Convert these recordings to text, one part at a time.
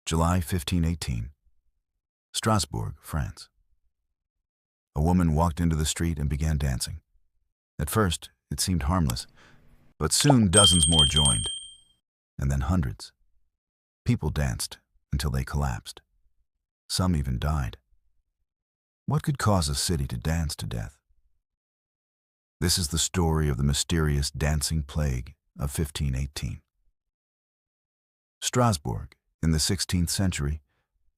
July 1518. Strasbourg, France. A woman walked into the street and began dancing. At first, it seemed harmless, but soon dozens more joined, and then hundreds. People danced until they collapsed. Some even died. What could cause a city to dance to death? This is the story of the mysterious dancing plague of 1518. Strasbourg, in the 16th century,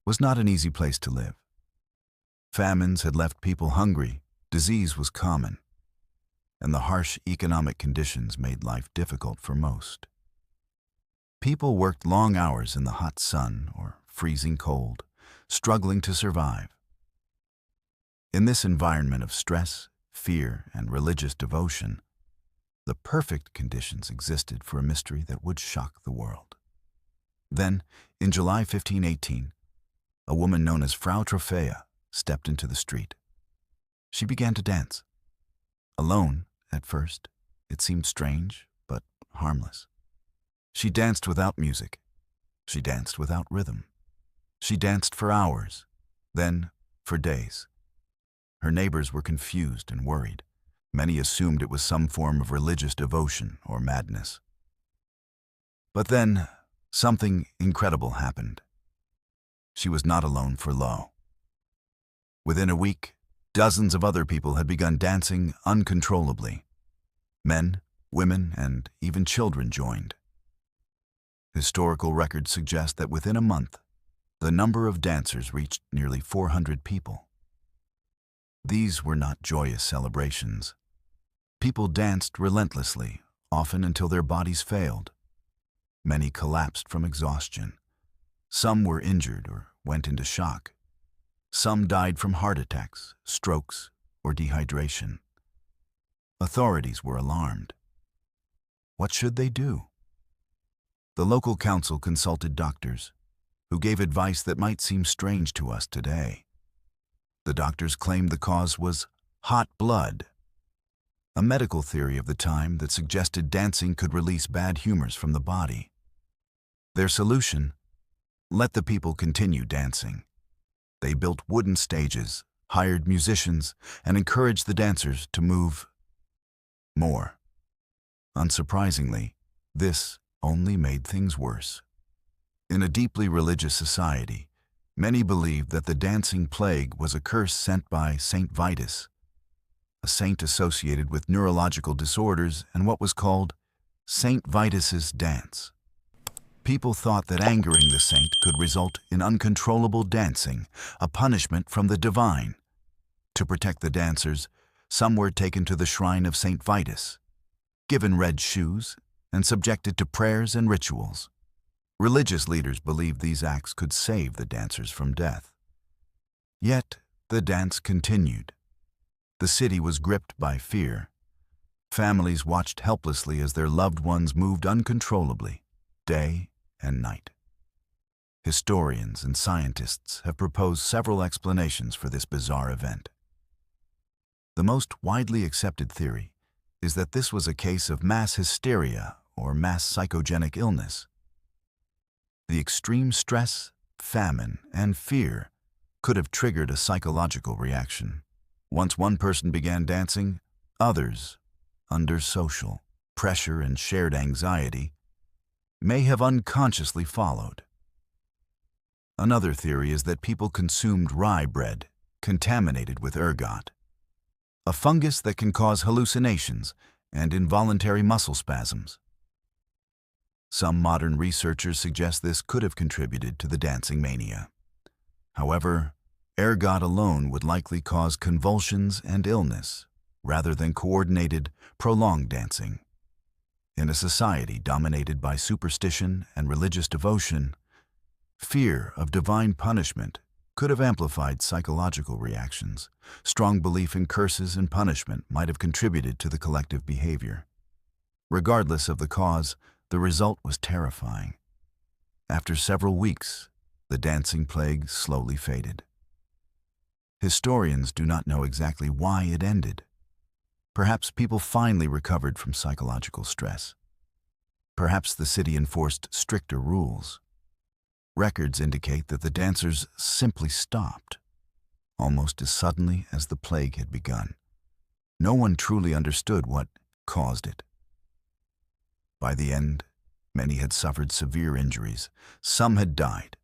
was not an easy place to live. Famines had left people hungry, disease was common, and the harsh economic conditions made life difficult for most. People worked long hours in the hot sun or freezing cold, struggling to survive. In this environment of stress, fear, and religious devotion, the perfect conditions existed for a mystery that would shock the world. Then, in July 1518, a woman known as Frau Troffea stepped into the street. She began to dance. Alone, at first, it seemed strange, but harmless. She danced without music. She danced without rhythm. She danced for hours, then for days. Her neighbors were confused and worried. Many assumed it was some form of religious devotion or madness. But then, something incredible happened. She was not alone for long. Within a week, dozens of other people had begun dancing uncontrollably. Men, women, and even children joined. Historical records suggest that within a month, the number of dancers reached nearly 400 people. These were not joyous celebrations. People danced relentlessly, often until their bodies failed. Many collapsed from exhaustion. Some were injured or went into shock. Some died from heart attacks, strokes, or dehydration. Authorities were alarmed. What should they do? The local council consulted doctors, who gave advice that might seem strange to us today. The doctors claimed the cause was hot blood, a medical theory of the time that suggested dancing could release bad humors from the body. Their solution? Let the people continue dancing. They built wooden stages, hired musicians, and encouraged the dancers to move more. Unsurprisingly, this only made things worse. In a deeply religious society, many believed that the dancing plague was a curse sent by Saint Vitus, a saint associated with neurological disorders and what was called Saint Vitus's dance. People thought that angering the saint could result in uncontrollable dancing, a punishment from the divine. To protect the dancers, some were taken to the shrine of Saint Vitus, given red shoes, and subjected to prayers and rituals. Religious leaders believed these acts could save the dancers from death. Yet, the dance continued. The city was gripped by fear. Families watched helplessly as their loved ones moved uncontrollably, day and night. Historians and scientists have proposed several explanations for this bizarre event. The most widely accepted theory is that this was a case of mass hysteria or mass psychogenic illness. The extreme stress, famine, and fear could have triggered a psychological reaction. Once one person began dancing, others, under social pressure and shared anxiety, may have unconsciously followed. Another theory is that people consumed rye bread contaminated with ergot, a fungus that can cause hallucinations and involuntary muscle spasms. Some modern researchers suggest this could have contributed to the dancing mania. However, ergot alone would likely cause convulsions and illness, rather than coordinated, prolonged dancing. In a society dominated by superstition and religious devotion, fear of divine punishment could have amplified psychological reactions. Strong belief in curses and punishment might have contributed to the collective behavior. Regardless of the cause, the result was terrifying. After several weeks, the dancing plague slowly faded. Historians do not know exactly why it ended. Perhaps people finally recovered from psychological stress. Perhaps the city enforced stricter rules. Records indicate that the dancers simply stopped, almost as suddenly as the plague had begun. No one truly understood what caused it. By the end, many had suffered severe injuries, some had died,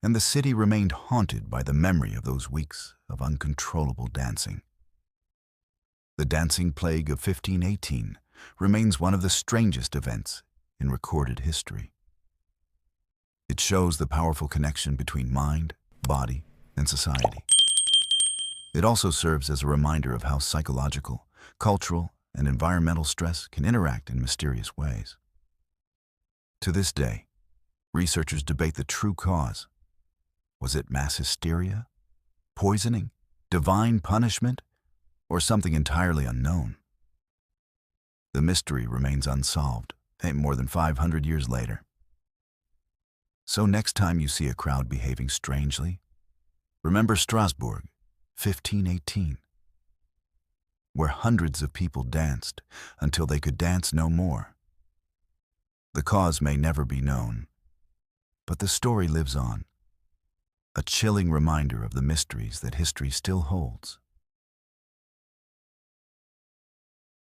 and the city remained haunted by the memory of those weeks of uncontrollable dancing. The dancing plague of 1518 remains one of the strangest events in recorded history. It shows the powerful connection between mind, body, and society. It also serves as a reminder of how psychological, cultural, and environmental stress can interact in mysterious ways. To this day, researchers debate the true cause. Was it mass hysteria, poisoning, divine punishment, or something entirely unknown? The mystery remains unsolved, more than 500 years later. So next time you see a crowd behaving strangely, remember Strasbourg, 1518, where hundreds of people danced until they could dance no more. The cause may never be known, but the story lives on, a chilling reminder of the mysteries that history still holds.